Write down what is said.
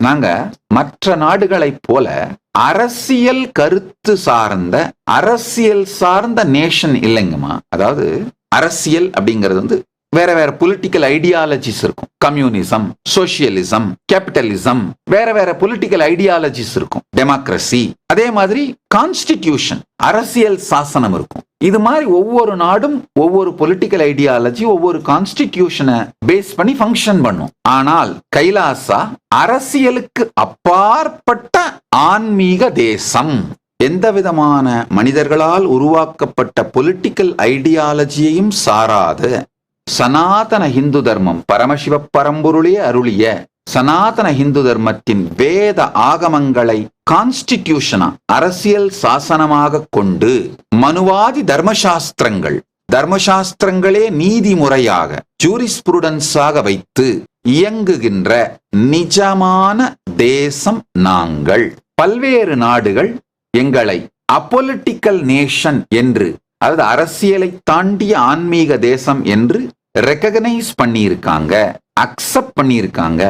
நாங்க மற்ற நாடுகளைப் போல அரசியல் கருத்து அரசியல் சார்ந்த நேஷன் இல்லைங்கம்மா. அதாவது அரசியல் அப்படிங்கிறது வேற வேற பொலிட்டிக்கல் ஐடியாலஜிஸ் இருக்கும். கம்யூனிசம், சோசியலிசம், கேபிட்டலிசம், வேற வேற பொலிட்டிக்கல் ஐடியாலஜிஸ் இருக்கும். டெமோக்ரசி, அதே மாதிரி கான்ஸ்டிடியூஷன், அரசியல் சாசனம் இருக்கும். இது மாதிரி ஒவ்வொரு நாடும் ஒவ்வொரு பொலிட்டிக்கல் ஐடியாலஜி, ஒவ்வொரு கான்ஸ்டிடியூஷனை பேஸ் பண்ணி ஃபங்க்ஷன் பண்ணும். ஆனால் கைலாசா அரசியலுக்கு அப்பாற்பட்ட ஆன்மீக தேசம். எந்த விதமான மனிதர்களால் உருவாக்கப்பட்ட பொலிட்டிக்கல் ஐடியாலஜியையும் சாராத சனாதன இந்து தர்மம், பரமசிவ பரம்பொருளே அருளிய சனாதன இந்து தர்மத்தின் வேத ஆகமங்களை கான்ஸ்டிடியூஷனா, அரசியல் சாசனமாக கொண்டு மனுவாதி தர்மசாஸ்திரங்களே நீதிமுறையாக ஜூரிஸ்புருடன்ஸாக வைத்து இயங்குகின்ற நிஜமான தேசம் நாங்கள். பல்வேறு நாடுகள் எங்களை அப்பொலிட்டிக்கல் நேஷன் என்று, அதாவது அரசியலை தாண்டிய ஆன்மீக தேசம் என்று ரெகக்னைஸ் பண்ணியிருக்காங்க, அக்செப்ட் பண்ணியிருக்காங்க.